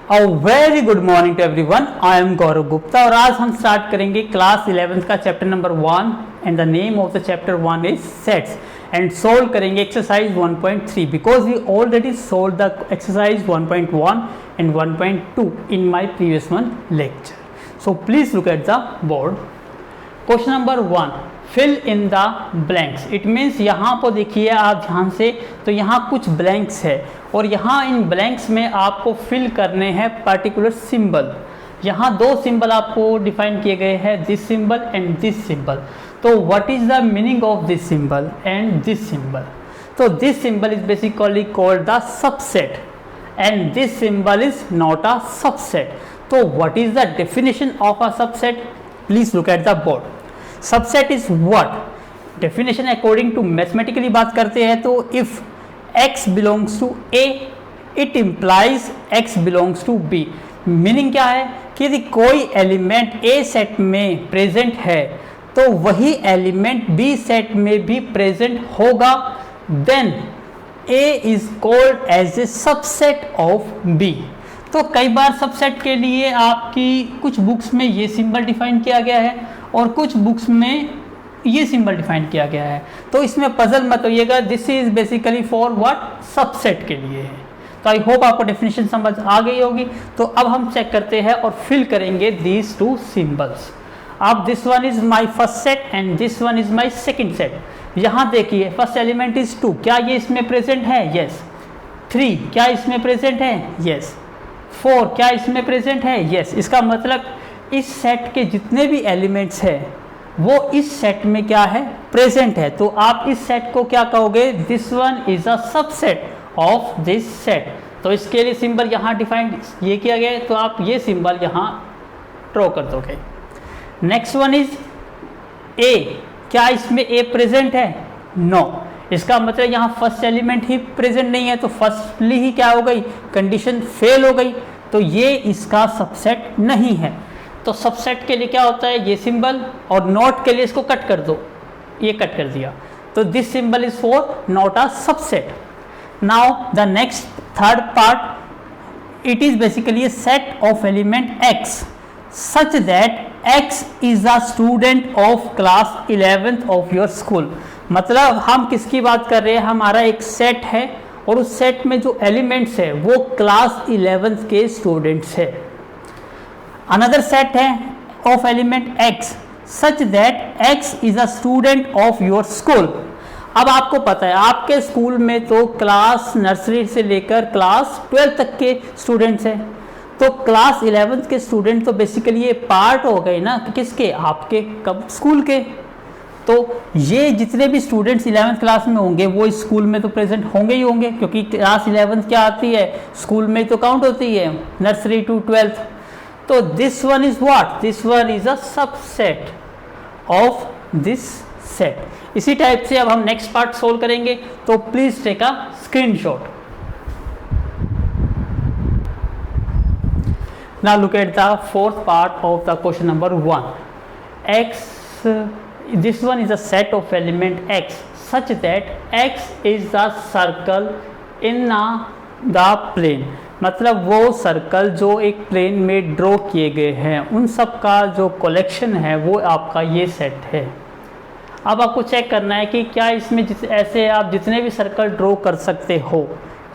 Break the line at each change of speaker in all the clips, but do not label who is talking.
A very good morning to everyone. I am Gaurav Gupta और आज हम स्टार्ट करेंगे क्लास 11th का chapter number 1 and the name of the chapter 1 is sets and solve करेंगे exercise 1.3 because we already solve the exercise 1.1 and 1.2 in my previous one lecture. So please look at the board. Question number 1, fill in the blanks. It means यहाँ पर देखिए आप ध्यान से, तो यहाँ कुछ ब्लैंक्स है और यहाँ इन ब्लैंक्स में आपको फिल करने हैं पर्टिकुलर सिंबल। यहाँ दो सिंबल आपको डिफाइन किए गए हैं, this symbol and this symbol. तो what is the meaning of this symbol and this symbol? तो this symbol is basically called the subset and this symbol is not a subset. तो what is the definition of a subset? Please look at the board. Subset is what? Definition according to mathematically बात करते हैं तो if x belongs to a it implies x belongs to b। Meaning क्या है कि यदि कोई element a set में प्रेजेंट है तो वही एलिमेंट b सेट में भी प्रेजेंट होगा, then a is called as a subset of b। तो कई बार सबसेट के लिए आपकी कुछ बुक्स में ये सिंबल डिफाइन किया गया है और कुछ बुक्स में ये सिंबल डिफाइन किया गया है, तो इसमें पजल मत होइएगा। This is basically for what? Subset के लिए है। तो आई होप आपको डेफिनेशन समझ आ गई होगी। तो अब हम चेक करते हैं और फिल करेंगे दीज टू सिंबल्स। अब this one is my first set and this one is my second set. यहाँ देखिए फर्स्ट एलिमेंट इज 2, क्या ये इसमें प्रेजेंट है? यस। 3 क्या इसमें प्रेजेंट है? यस। 4 क्या इसमें प्रेजेंट है? यस। इसका मतलब इस सेट के जितने भी एलिमेंट्स हैं वो इस सेट में क्या है? प्रेजेंट है। तो आप इस सेट को क्या कहोगे? This one is a subset of this set. तो इसके लिए सिंबल यहाँ डिफाइन ये किया गया है, तो आप ये सिंबल यहाँ ड्रॉ कर दोगे। Next one is a. क्या इसमें ए प्रेजेंट है? नो। इसका मतलब यहाँ फर्स्ट एलिमेंट ही प्रेजेंट नहीं है, तो फर्स्टली ही क्या हो गई? कंडीशन फेल हो गई, तो ये इसका सबसेट नहीं है। तो सबसेट के लिए क्या होता है? ये सिंबल, और नॉट के लिए इसको कट कर दो, ये कट कर दिया। तो this symbol is for not a subset. Now the next third part, it is basically a set of element x such that x is a student of class 11th of your school। मतलब हम किसकी बात कर रहे हैं? हमारा एक set है और उस सेट में जो एलिमेंट्स है वो क्लास 11th के स्टूडेंट्स है। अनदर सेट है of element x such that x is a student of your school. अब आपको पता है आपके स्कूल में तो क्लास नर्सरी से लेकर क्लास 12 तक के स्टूडेंट्स हैं, तो क्लास 11th के स्टूडेंट तो बेसिकली ये पार्ट हो गए ना किसके? आपके कब स्कूल के। तो ये जितने भी स्टूडेंट्स 11th क्लास में होंगे वो इस स्कूल में तो प्रेजेंट होंगे ही होंगे, क्योंकि क्लास 11th क्या आती है? स्कूल में तो काउंट होती है, नर्सरी टू 12th। तो this one is what? This one is a subset of this set. इसी टाइप से अब हम नेक्स्ट पार्ट सोल्व करेंगे, तो please take a screenshot. Now look at the fourth part of the question number 1। x, this one is a set of element x such that x is the circle in the plane। मतलब वो circle जो एक plane में draw किए गए हैं उन सब का जो कलेक्शन है वो आपका ये सेट है। अब आपको चेक करना है कि क्या इसमें ऐसे आप जितने भी सर्कल ड्रॉ कर सकते हो,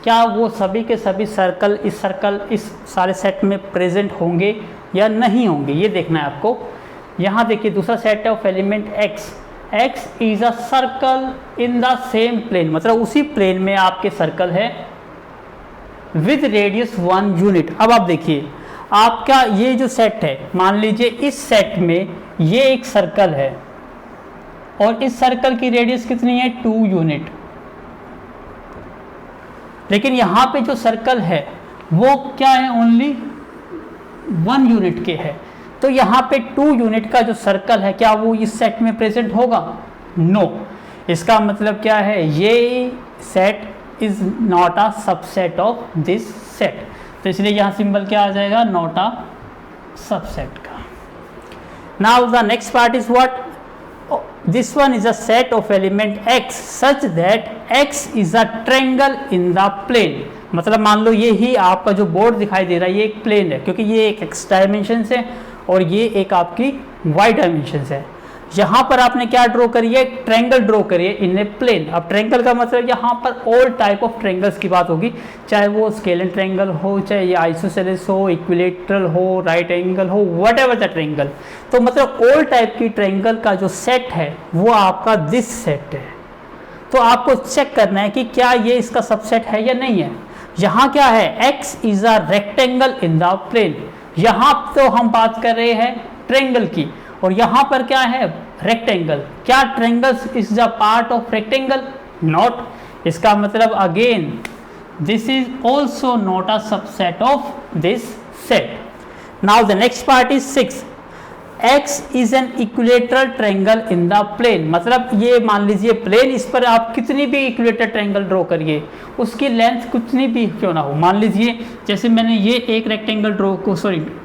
क्या वो सभी के सभी सर्कल इस सारे सेट में प्रेजेंट होंगे या नहीं होंगे, ये देखना है आपको। यहाँ देखिए दूसरा सेट है of element x is a circle in the same plane. मतलब उसी प्लेन में आपके सर्कल है विद रेडियस 1 यूनिट। अब आप देखिए आपका ये जो सेट है, मान लीजिए इस सेट में ये एक सर्कल है और इस सर्कल की रेडियस कितनी है? 2 यूनिट। लेकिन यहाँ पे जो सर्कल है वो क्या है? ओनली 1 यूनिट के है। तो यहाँ पे 2 यूनिट का जो सर्कल है क्या वो इस सेट में प्रेजेंट होगा? नो। इसका मतलब क्या है? ये set is not a subset of this set. तो इसलिए यहाँ सिंबल क्या आ जाएगा? नॉट अ सबसेट का। Now the next part is what? This one is a set of element x such that x is a triangle in the plane। मतलब मान लो ये ही आपका जो बोर्ड दिखाई दे रहा है ये एक प्लेन है, क्योंकि ये एक एक्स डायमेंशन है और ये एक आपकी वाई डायमेंशन है। यहाँ पर आपने क्या ड्रॉ करी है, ट्रायंगल ड्रॉ करिए इन ए प्लेन। अब ट्रायंगल का मतलब यहाँ पर ऑल टाइप ऑफ ट्रायंगल्स की बात होगी, चाहे वो स्केलेन ट्रायंगल हो, चाहे ये आइसोसेलेस हो, इक्विलेटरल हो, राइट एंगल हो, वट एवर द ट्रायंगल। तो मतलब ऑल टाइप की ट्रायंगल का जो सेट है वो आपका दिस सेट है। तो आपको चेक करना है कि क्या ये इसका सबसेट है या नहीं है। यहाँ क्या है, x is a rectangle in the plane. यहाँ तो हम बात कर रहे हैं ट्रायंगल की, और यहाँ पर क्या है, रेक्टेंगल। क्या triangles is the part of rectangle? Not. इसका मतलब again this is also not a subset of this set. Now the next part is 6। x is an equilateral triangle in the plane. मतलब ये मान लीजिए plane, इस पर आप कितनी भी इक्विलेटरल ट्रायंगल ड्रॉ करिए, उसकी लेंथ कितनी भी क्यों ना हो। मान लीजिए जैसे मैंने ये एक रेक्टेंगल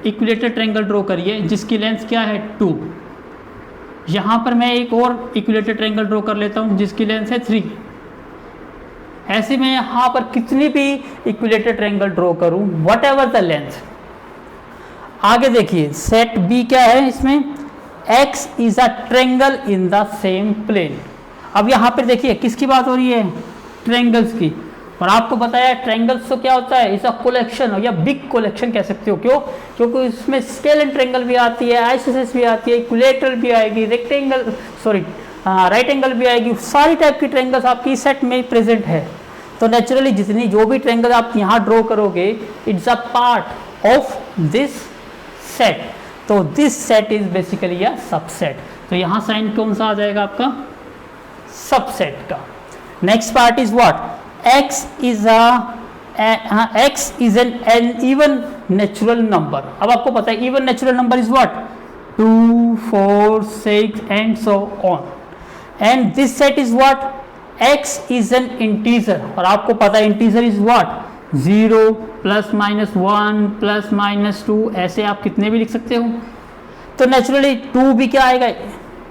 इक्विलेटरल ट्रायंगल ड्रॉ करिए जिसकी लेंथ क्या है 2। यहाँ पर मैं एक और इक्विलेटरल ट्रायंगल ड्रॉ कर लेता हूँ जिसकी लेंथ है 3। ऐसे में यहाँ पर कितनी भी इक्विलेटरल ट्रायंगल ड्रॉ करूँ, वट एवर द लेंथ। आगे देखिए सेट बी क्या है, इसमें x is a triangle in the same plane. अब यहाँ पर देखिए किसकी बात हो रही है, ट्रायंगल्स की। और आपको बताया ट्रायंगल्स तो क्या होता है, इस अ कलेक्शन या बिग कलेक्शन कह सकते हो। क्यों? क्योंकि इसमें स्केलेन ट्रायंगल भी आती है, आइसोसेलेस भी आती है, इक्विलेटरल भी आएगी, राइट एंगल भी आएगी। सारी टाइप की ट्रायंगल्स आपकी सेट में प्रेजेंट है। तो नेचुरली जितनी जो भी ट्रायंगल आप यहाँ ड्रॉ करोगे, it's a part of this set. तो this set is basically a subset. तो यहाँ साइन कौन सा आ जाएगा आपका, सबसेट का। Next part is what, x is N even natural number. अब आपको पता है even natural number is what, 2, 4, 6 and so on. And this set is what, x is N integer. और आपको पता है इंटीजर इज व्हाट, 0 +- 1 +-2, ऐसे आप कितने भी लिख सकते हो। तो नेचुरली 2 भी क्या आएगा,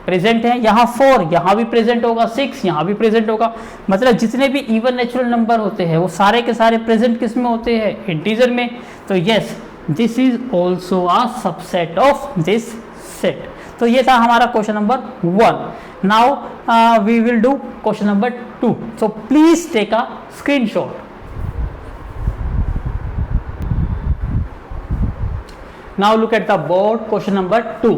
प्रेजेंट है। यहाँ 4 यहाँ भी प्रेजेंट होगा, 6 यहाँ भी प्रेजेंट होगा। मतलब जितने भी इवन नेचुरल नंबर होते हैं वो सारे के सारे प्रेजेंट किस में होते हैं, इंटीजर में। तो yes, this is also a subset of this set. तो ये था हमारा question number 1। Now we will do question number 2। So please take a screenshot. Now look at the board, question number 2।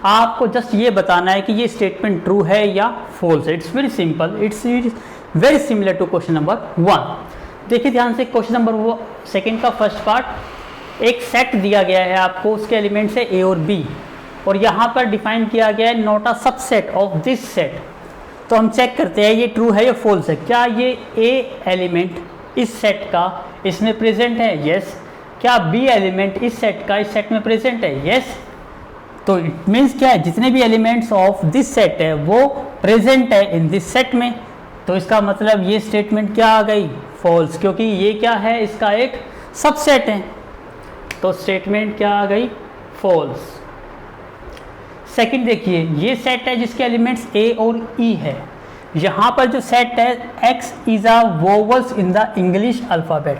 आपको जस्ट ये बताना है कि ये स्टेटमेंट ट्रू है या फॉल्स है। It's very simple, it's very similar to question number 1। देखिए ध्यान से, क्वेश्चन नंबर 2 का फर्स्ट पार्ट, एक सेट दिया गया है आपको, उसके एलिमेंट्स है ए और बी, और यहाँ पर डिफाइन किया गया है not a subset of this set. तो हम चेक करते हैं ये ट्रू है या फॉल्स है। क्या ये ए एलिमेंट इस सेट का इसमें प्रेजेंट है? यस। क्या बी एलिमेंट इस सेट का इस सेट में प्रेजेंट है? यस। तो इट मीन्स क्या है, जितने भी एलिमेंट्स ऑफ दिस सेट है वो प्रेजेंट है इन दिस सेट में। तो इसका मतलब ये स्टेटमेंट क्या आ गई, फॉल्स, क्योंकि ये क्या है, इसका एक सबसेट है। तो स्टेटमेंट क्या आ गई, फॉल्स। सेकंड देखिए, ये सेट है जिसके एलिमेंट्स ए और ई है। यहाँ पर जो सेट है x is a vowels in the English alphabet.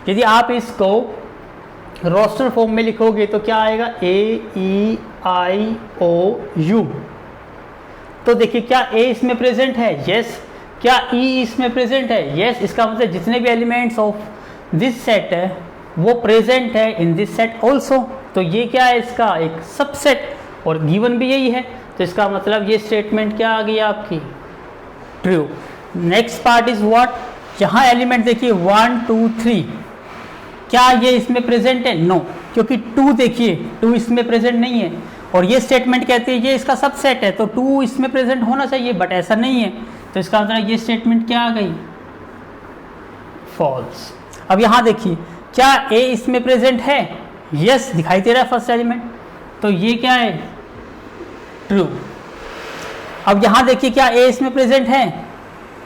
यदि आप इसको रोस्टर फॉर्म में लिखोगे तो क्या आएगा, AEIOU। तो देखिए क्या ए इसमें प्रेजेंट है? यस। क्या ई इसमें प्रेजेंट है? यस। इसका मतलब जितने भी एलिमेंट्स ऑफ दिस सेट है वो प्रेजेंट है इन दिस सेट ऑल्सो। तो ये क्या है, इसका एक सबसेट, और गिवन भी यही है। तो इसका मतलब ये स्टेटमेंट क्या आ गई आपकी, true. Next part is what, यहाँ एलिमेंट देखिए 1 2 3, क्या ये इसमें प्रेजेंट है? नो, क्योंकि 2 देखिए 2 इसमें प्रेजेंट नहीं है। और ये स्टेटमेंट कहती है ये इसका सबसेट है, तो 2 इसमें प्रेजेंट होना चाहिए, बट ऐसा नहीं है। तो इसका मतलब ये स्टेटमेंट क्या आ गई, फॉल्स। अब यहाँ देखिए, क्या ए इसमें प्रेजेंट है? यस, दिखाई दे रहा है फर्स्ट एलिमेंट, तो ये क्या है, ट्रू। अब यहाँ देखिए, क्या ए इसमें प्रेजेंट है?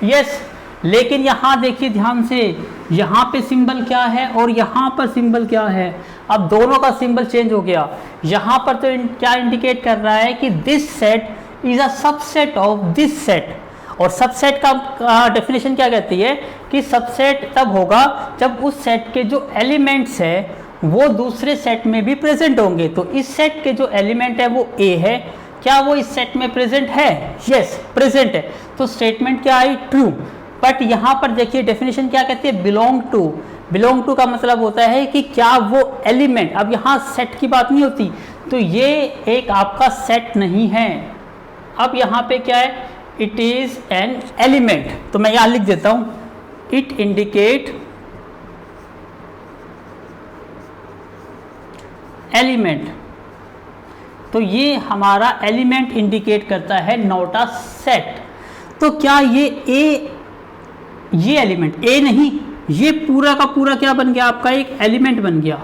यस। लेकिन यहाँ देखिए ध्यान से, यहाँ पे सिंबल क्या है और यहाँ पर सिंबल क्या है। अब दोनों का सिंबल चेंज हो गया। यहाँ पर तो क्या इंडिकेट कर रहा है कि this set is a subset of this set, और सबसेट का डेफिनेशन क्या कहती है कि सबसेट तब होगा जब उस सेट के जो एलिमेंट्स है वो दूसरे सेट में भी प्रेजेंट होंगे। तो इस सेट के जो एलिमेंट है वो ए है, क्या वो इस सेट में प्रेजेंट है? यस, प्रेजेंट है। तो स्टेटमेंट क्या आई? ट्रू। बट यहाँ पर देखिए डेफिनेशन क्या कहती है? Belong to. बिलोंग टू का मतलब होता है कि क्या वो एलिमेंट, अब यहाँ सेट की बात नहीं होती, तो ये एक आपका सेट नहीं है। अब यहाँ पे क्या है? It is an element. तो मैं यहाँ लिख देता हूँ, इट इंडिकेट एलिमेंट। तो ये हमारा एलिमेंट इंडिकेट करता है, नॉट अ सेट। तो क्या ये एलिमेंट ए नहीं, ये पूरा का पूरा क्या बन गया? आपका एक एलिमेंट बन गया।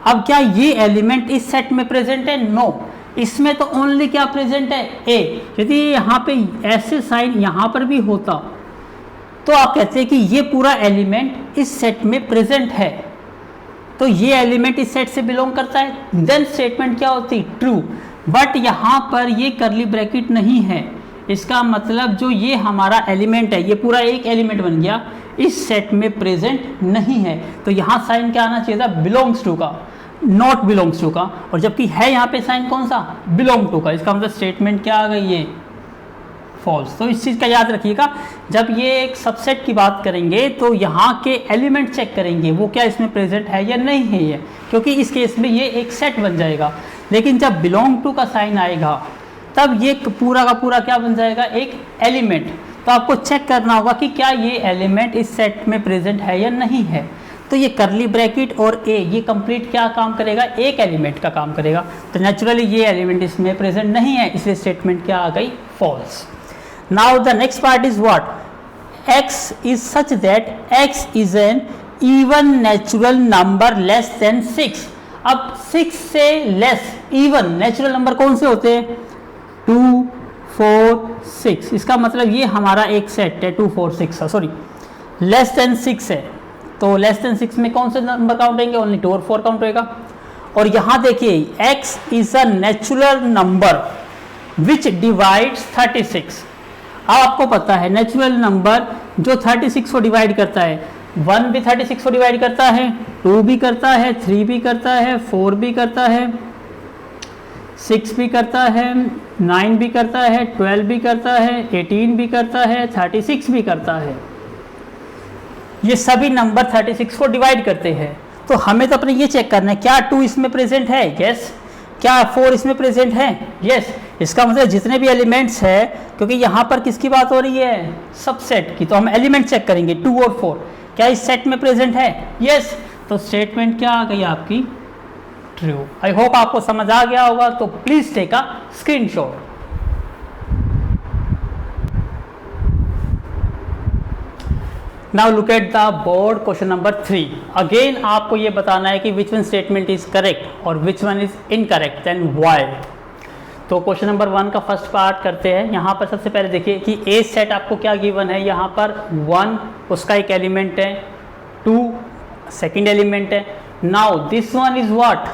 अब क्या ये एलिमेंट इस सेट में प्रेजेंट है? नो, इसमें तो ओनली क्या प्रेजेंट है? ए। यदि यहाँ पे ऐसे साइन यहाँ पर भी होता तो आप कहते हैं कि ये पूरा एलिमेंट इस सेट में प्रेजेंट है, तो ये एलिमेंट इस सेट से बिलोंग करता है, देन स्टेटमेंट क्या होती? ट्रू। बट यहाँ पर ये करली ब्रैकेट नहीं है, इसका मतलब जो ये हमारा एलिमेंट है, ये पूरा एक एलिमेंट बन गया, इस सेट में प्रेजेंट नहीं है। तो यहाँ साइन क्या आना चाहिए था? बिलोंग्स टू का, नॉट बिलोंग्स टू का। और जबकि है यहाँ पे साइन कौन सा? बिलोंग टू का। इसका मतलब स्टेटमेंट क्या आ गई? ये फॉल्स। तो इस चीज़ का याद रखिएगा, जब ये एक सबसेट की बात करेंगे तो यहाँ के एलिमेंट चेक करेंगे वो क्या इसमें प्रेजेंट है या नहीं है ये, क्योंकि इस केस में ये एक सेट बन जाएगा। लेकिन जब बिलोंग टू का साइन आएगा तब ये पूरा का पूरा क्या बन जाएगा? एक एलिमेंट। तो आपको चेक करना होगा कि क्या ये एलिमेंट इस सेट में प्रेजेंट है या नहीं है। तो ये करली ब्रैकेट और ए ये कंप्लीट क्या काम करेगा? एक एलिमेंट का काम करेगा। तो नेचुरली ये एलिमेंट इसमें प्रेजेंट नहीं है, इसलिए स्टेटमेंट क्या आ गई? False. Now the next part is what? x is such that x is an even natural number less than 6। अब 6 से लेस इवन नेचुरल नंबर कौन से होते हैं? 2, 4, 6। इसका मतलब ये हमारा एक सेट है 2, 4, 6, सॉरी लेस देन 6 है। तो लेस देन 6 में कौन से नंबर काउंट होंगे? ओनली 2 और 4 काउंट होएगा। और यहाँ देखिए x is a natural number which divides 36। अब आपको पता है नेचुरल नंबर जो 36 को डिवाइड करता है, 1 भी 36 को डिवाइड करता है, 2 भी करता है, 3 भी करता है, 4 भी करता है, 6 भी करता है, 9 भी करता है, 12 भी करता है, 18 भी करता है, 36 भी करता है। ये सभी नंबर 36 को डिवाइड करते हैं। तो हमें तो अपने ये चेक करना है क्या 2 इसमें प्रेजेंट है? यस। क्या 4 इसमें प्रेजेंट है? यस। इसका मतलब जितने भी एलिमेंट्स है, क्योंकि यहाँ पर किसकी बात हो रही है? सबसेट की, तो हम एलिमेंट चेक करेंगे 2 और 4 क्या इस सेट में प्रेजेंट है? यस। तो स्टेटमेंट क्या आ गई आपकी? ट्रू। आई होप आपको समझ आ गया होगा। तो please take a screenshot. Now look at the board question number 3। Again आपको ये बताना है कि which one statement is correct और which one is incorrect and why. तो क्वेश्चन नंबर 1 का फर्स्ट पार्ट करते हैं। यहाँ पर सबसे पहले देखिए कि ए सेट आपको क्या गिवन है। यहाँ पर 1 उसका एक एलिमेंट है, 2 सेकेंड एलिमेंट है। Now this one is what?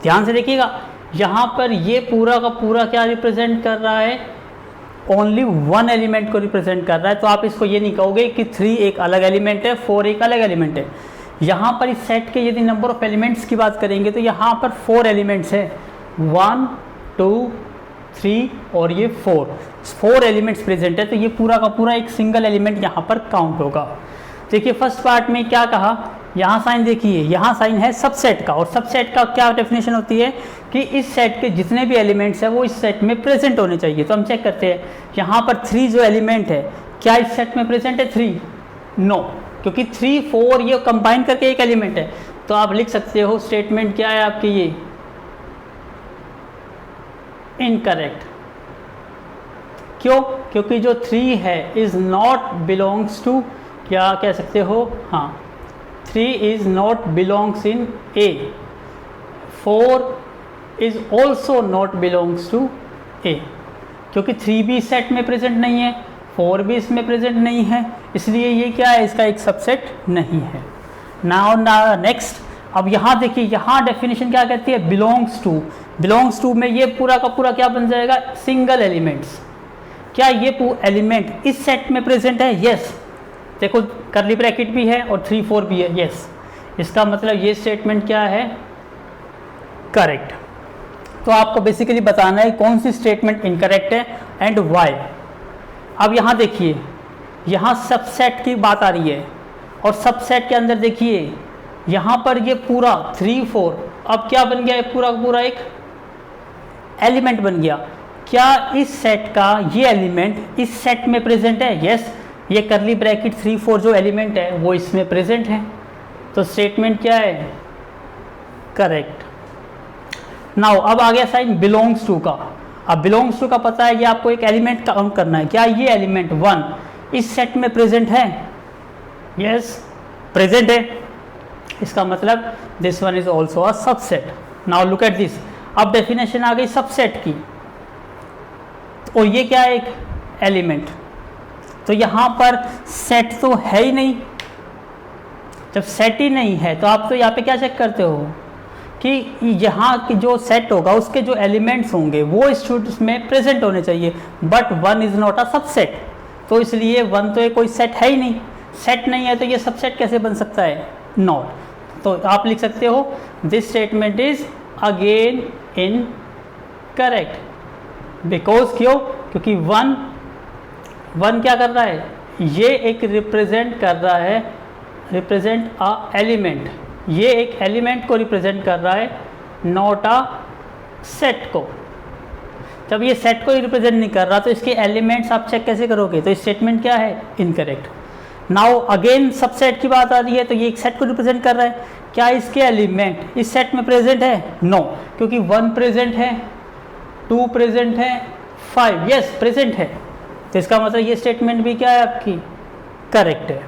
ध्यान से देखिएगा, यहाँ पर ये पूरा का पूरा क्या रिप्रेजेंट कर रहा है? ओनली 1 एलिमेंट को रिप्रेजेंट कर रहा है। तो आप इसको ये नहीं कहोगे कि 3 एक अलग एलिमेंट है, 4 एक अलग एलिमेंट है। यहाँ पर इस सेट के यदि नंबर ऑफ एलिमेंट्स की बात करेंगे तो यहाँ पर 4 एलिमेंट्स है, 1, 2, 3 और ये 4 एलिमेंट्स प्रेजेंट है। तो ये पूरा का पूरा एक सिंगल एलिमेंट यहाँ पर काउंट होगा। देखिए फर्स्ट पार्ट में क्या कहा, यहाँ साइन देखिए, यहाँ साइन है सबसेट का, और सबसेट का क्या डेफिनेशन होती है कि इस सेट के जितने भी एलिमेंट्स हैं वो इस सेट में प्रेजेंट होने चाहिए। तो हम चेक करते हैं यहाँ पर 3 जो एलिमेंट है क्या इस सेट में प्रेजेंट है? 3 नो, क्योंकि 3, 4 ये कंबाइन करके एक एलिमेंट है। तो आप लिख सकते हो स्टेटमेंट क्या है आपकी? ये इनकरेक्ट। क्यों? क्योंकि जो 3 है इज नॉट बिलोंग्स टू, क्या कह सकते हो, हाँ 3 is not belongs in A, 4 is also not belongs to A, क्योंकि 3 भी सेट में प्रेजेंट नहीं है, 4 भी इसमें प्रेजेंट नहीं है, इसलिए ये क्या है? इसका एक सबसेट नहीं है। नाउ नेक्स्ट, अब यहाँ देखिए, यहाँ डेफिनेशन क्या कहती है? Belongs to. बिलोंग्स टू में ये पूरा का पूरा क्या बन जाएगा? Single elements. क्या ये एलिमेंट इस सेट में प्रेजेंट है? यस। देखो करली ब्रैकेट भी है और 3 4 भी है, यस। इसका मतलब ये स्टेटमेंट क्या है? करेक्ट। तो आपको बेसिकली बताना है कौन सी स्टेटमेंट इनकरेक्ट है एंड वाई। अब यहाँ देखिए, यहाँ सबसेट की बात आ रही है और सबसेट के अंदर देखिए यहाँ पर ये पूरा 3 4 अब क्या बन गया? पूरा पूरा एक एलिमेंट बन गया। क्या इस सेट का ये एलिमेंट इस सेट में प्रेजेंट है? यस। ये करली ब्रैकेट 3 4 जो एलिमेंट है वो इसमें प्रेजेंट है, तो स्टेटमेंट क्या है? करेक्ट। नाउ अब आ गया साइन बिलोंग्स टू का। अब बिलोंग्स टू का पता है, ये आपको एक एलिमेंट काउंट करना है। क्या ये एलिमेंट 1 इस सेट में प्रेजेंट है? यस, प्रेजेंट है। इसका मतलब this one is also a subset. Now look at this. अब डेफिनेशन आ गई सबसेट की, और ये क्या है? एक एलिमेंट। तो यहाँ पर सेट तो है ही नहीं। जब सेट ही नहीं है तो आप तो यहाँ पे क्या चेक करते हो कि यहाँ की जो सेट होगा उसके जो एलिमेंट्स होंगे वो इसमें प्रेजेंट होने चाहिए, but 1 is not a subset. तो इसलिए 1 तो ये कोई सेट है ही नहीं। सेट नहीं है तो ये सबसेट कैसे बन सकता है? नॉट। तो आप लिख सकते हो this statement is again in correct, because क्यों? क्योंकि 1 क्या कर रहा है? ये एक रिप्रेजेंट कर रहा है, रिप्रेजेंट अ एलिमेंट। ये एक एलिमेंट को रिप्रेजेंट कर रहा है, नॉट अ सेट को। जब ये सेट को रिप्रेजेंट नहीं कर रहा तो इसके एलिमेंट्स आप चेक कैसे करोगे? तो स्टेटमेंट क्या है? इनकरेक्ट। नाउ अगेन सबसेट की बात आ रही है, तो ये एक सेट को रिप्रेजेंट कर रहा है। क्या इसके एलिमेंट इस सेट में प्रेजेंट है? नो, क्योंकि 1 प्रेजेंट है, 2 प्रेजेंट है, 5 यस प्रेजेंट है। तो इसका मतलब ये स्टेटमेंट भी क्या है आपकी? करेक्ट है।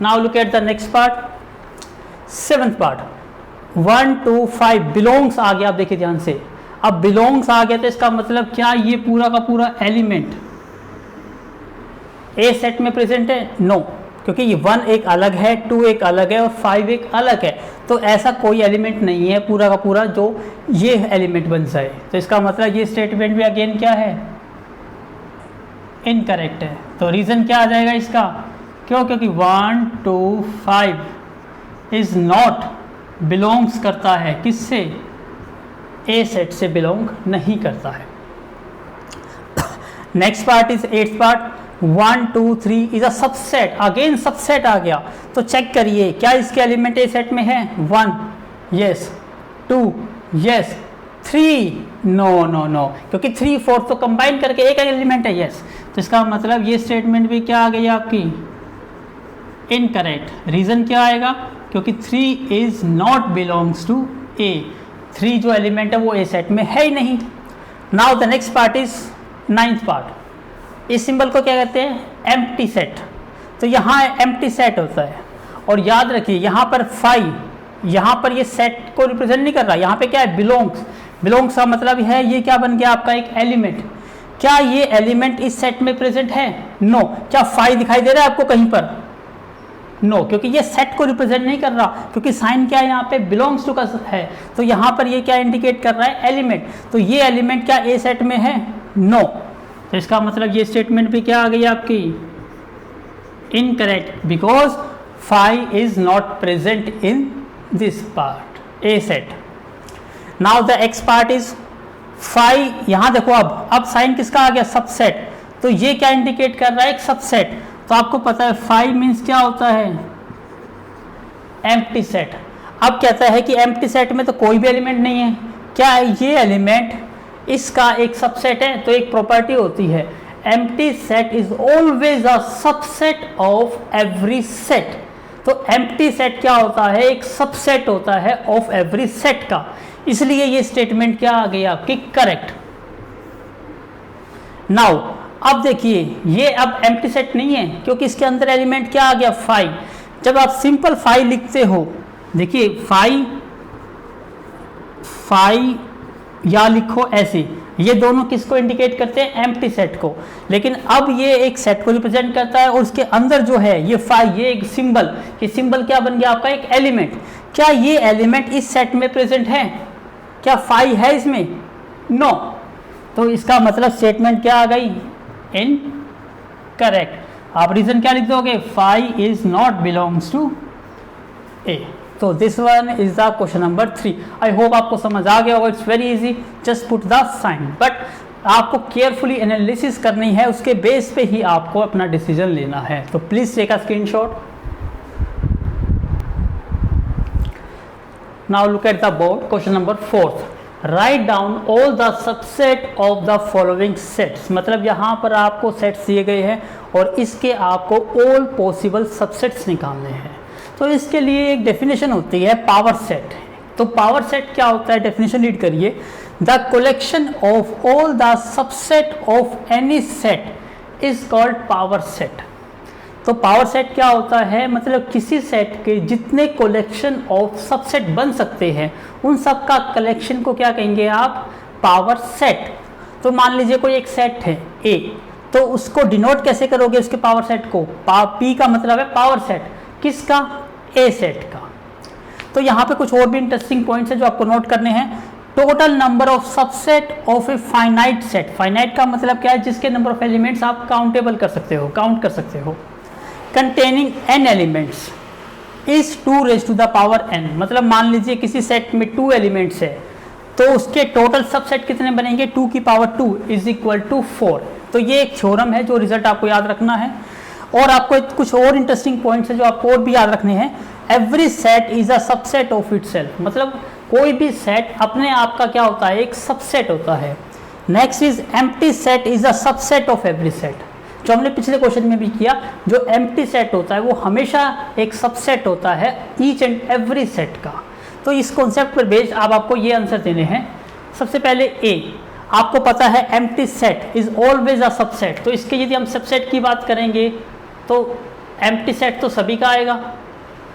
Now look at the next part, 7th part. 1 2 5 belongs आ गया। आप देखिए ध्यान से, अब बिलोंग्स आ गया तो इसका मतलब क्या ये पूरा का पूरा एलिमेंट ए सेट में प्रेजेंट है? नो, क्योंकि ये 1 एक अलग है, 2 एक अलग है और 5 एक अलग है। तो ऐसा कोई एलिमेंट नहीं है पूरा का पूरा जो ये एलिमेंट बन जाए। तो इसका मतलब ये स्टेटमेंट भी अगेन क्या है? इनकरेक्ट है। तो रीज़न क्या आ जाएगा इसका? क्यों? क्योंकि 1 2 5 इज नॉट बिलोंग्स करता है किससे? ए सेट से बिलोंग नहीं करता है। Next part is 8th part. 1 2 3 is a subset. Again subset आ गया, तो चेक करिए क्या इसके एलिमेंट ए सेट में है? 1 yes, 2 yes, 3 no no no, क्योंकि 3 4 तो कंबाइन करके एक एलिमेंट है। यस, तो इसका मतलब ये स्टेटमेंट भी क्या आ गई आपकी? इनकरेक्ट। रीज़न क्या आएगा? क्योंकि 3 इज नॉट बिलोंग्स टू ए। 3 जो एलिमेंट है वो ए सेट में है ही नहीं। Now the next part is 9th part. इस सिंबल को क्या कहते हैं? Empty set. तो यहाँ एम्प्टी सेट होता है, और याद रखिए यहाँ पर 5, यहाँ पर ये सेट को रिप्रेजेंट नहीं कर रहा, यहाँ पे क्या है? बिलोंग्स। बिलोंग्स का मतलब है ये क्या बन गया आपका? एक एलिमेंट। क्या ये एलिमेंट इस सेट में प्रेजेंट है? नो। क्या 5 दिखाई दे रहा है आपको कहीं पर? नो, क्योंकि ये सेट को रिप्रेजेंट नहीं कर रहा, क्योंकि साइन क्या है यहाँ पे? बिलोंग्स टू का है। तो यहाँ पर ये क्या इंडिकेट कर रहा है? एलिमेंट। तो ये एलिमेंट क्या ए सेट में है? नो। तो इसका मतलब ये स्टेटमेंट भी क्या आ गई आपकी? Incorrect, because 5 is not present in this part A set. Now the x part is 5। यहाँ देखो अब साइन किसका आ गया? सबसेट। तो ये क्या इंडिकेट कर रहा है? एक सबसेट। तो आपको पता है 5 मीन्स क्या होता है? Empty set. अब कहता है कि एम्प्टी सेट में तो कोई भी एलिमेंट नहीं है। क्या है ये एलिमेंट? इसका एक सबसेट है। तो एक प्रॉपर्टी होती है, empty set is always a subset of every set. तो एम्प्टी सेट क्या होता है? एक सबसेट होता है ऑफ एवरी सेट का। इसलिए ये स्टेटमेंट क्या आ गई आपकी? करेक्ट। नाउ अब देखिए ये अब एम्प्टी सेट नहीं है, क्योंकि इसके अंदर एलिमेंट क्या आ गया? 5। जब आप सिंपल 5 लिखते हो, देखिए 5 या लिखो ऐसे, ये दोनों किसको इंडिकेट करते हैं? एम्प्टी सेट को। लेकिन अब ये एक सेट को रिप्रेजेंट करता है, और उसके अंदर जो है ये 5, ये एक सिंबल, ये सिंबल क्या बन गया आपका? एक एलिमेंट। क्या ये एलिमेंट इस सेट में प्रेजेंट है? क्या 5 है इसमें? नो। तो इसका मतलब स्टेटमेंट क्या आ गई? In correct. आप रीजन क्या लिख दोगे, 5 is not belongs to A. तो this one is the question number 3। I hope आपको समझ आ गया होगा। It's very easy, just put the sign, but आपको केयरफुली एनालिसिस करनी है, उसके बेस पे ही आपको अपना डिसीजन लेना है। तो please take a screenshot. Now look at the board. Question number 4, write down all the subset of the following sets. मतलब यहाँ पर आपको सेट्स दिए गए हैं और इसके आपको ऑल पॉसिबल सबसेट्स निकालने हैं। तो इसके लिए एक डेफिनेशन होती है पावर सेट। तो पावर सेट क्या होता है, डेफिनेशन रीड करिए, the collection of all the subset of any set is called power set. तो पावर सेट क्या होता है, मतलब किसी सेट के जितने कलेक्शन ऑफ सबसेट बन सकते हैं उन सब का कलेक्शन को क्या कहेंगे आप, पावर सेट। तो मान लीजिए कोई एक सेट है ए, तो उसको डिनोट कैसे करोगे उसके पावर सेट को, पी का मतलब है पावर सेट, किसका, ए सेट का। तो यहाँ पे कुछ और भी इंटरेस्टिंग पॉइंट्स है जो आपको नोट करने हैं। Total number of subset of a finite set. Finite का मतलब क्या है, जिसके नंबर ऑफ एलिमेंट्स आप काउंटेबल कर सकते हो, काउंट कर सकते हो। Containing n elements is 2 raise to the power n। मतलब मान लीजिए किसी सेट में 2 एलिमेंट्स है तो उसके टोटल सबसेट कितने बनेंगे, 2 की पावर 2 इज इक्वल टू 4। तो ये एक थ्योरम है जो रिजल्ट आपको याद रखना है। और आपको कुछ और इंटरेस्टिंग पॉइंट्स है जो आपको और भी याद रखने हैं। Every set is a subset of itself. मतलब कोई भी सेट अपने आप का क्या होता है, एक सबसेट होता है। Next is empty set is a subset of every set, जो हमने पिछले क्वेश्चन में भी किया। जो एम्प्टी सेट होता है वो हमेशा एक सबसेट होता है ईच एंड एवरी सेट का। तो इस कॉन्सेप्ट पर बेस्ड आपको ये आंसर देने हैं। सबसे पहले ए, आपको पता है empty set is always a subset. तो इसके यदि हम सबसेट की बात करेंगे तो एम्प्टी सेट तो सभी का आएगा।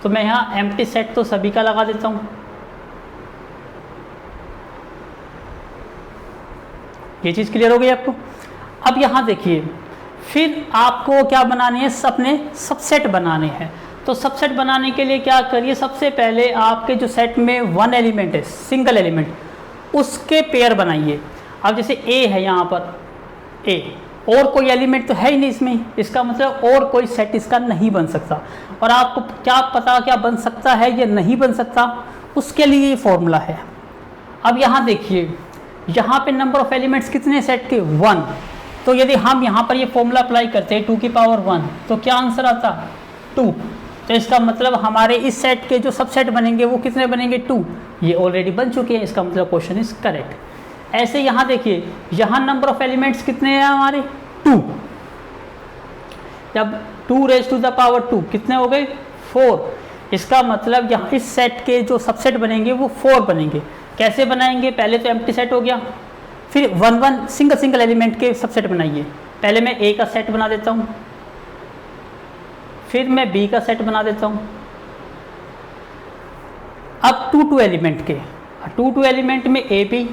तो मैं यहाँ एम्प्टी सेट तो सभी का लगा देता हूँ। ये चीज़ क्लियर हो गई आपको। अब यहाँ देखिए, फिर आपको क्या बनानी है, अपने सबसेट बनाने हैं। तो सबसेट बनाने के लिए क्या करिए, सबसे पहले आपके जो सेट में 1 एलिमेंट है, सिंगल एलिमेंट, उसके पेयर बनाइए। अब जैसे ए है यहाँ पर ए, और कोई एलिमेंट तो है ही नहीं इसमें, इसका मतलब और कोई सेट इसका नहीं बन सकता। और आपको क्या पता क्या बन सकता है या नहीं बन सकता, उसके लिए ये फॉर्मूला है। अब यहाँ देखिए, यहाँ पे नंबर ऑफ एलिमेंट्स कितने सेट के, 1। तो यदि हम यहाँ पर ये फॉर्मूला अप्लाई करते हैं 2 की पावर 1, तो क्या आंसर आता, 2। तो इसका मतलब हमारे इस सेट के जो सबसेट बनेंगे वो कितने बनेंगे, 2। ये ऑलरेडी बन चुके हैं, इसका मतलब क्वेश्चन इज करेक्ट। ऐसे यहाँ देखिए, यहाँ नंबर ऑफ एलिमेंट्स कितने हैं हमारे, 2। जब 2 रेज़ टू द पावर 2 कितने हो गए, 4। इसका मतलब यहाँ इस सेट के जो सबसेट बनेंगे वो 4 बनेंगे। कैसे बनाएंगे, पहले तो एम्प्टी सेट हो गया, फिर 1 सिंगल सिंगल एलिमेंट के सबसेट बनाइए। पहले मैं ए का सेट बना देता हूँ, फिर मैं बी का सेट बना देता हूँ। अब 2 एलिमेंट के, 2 एलिमेंट में ए बी,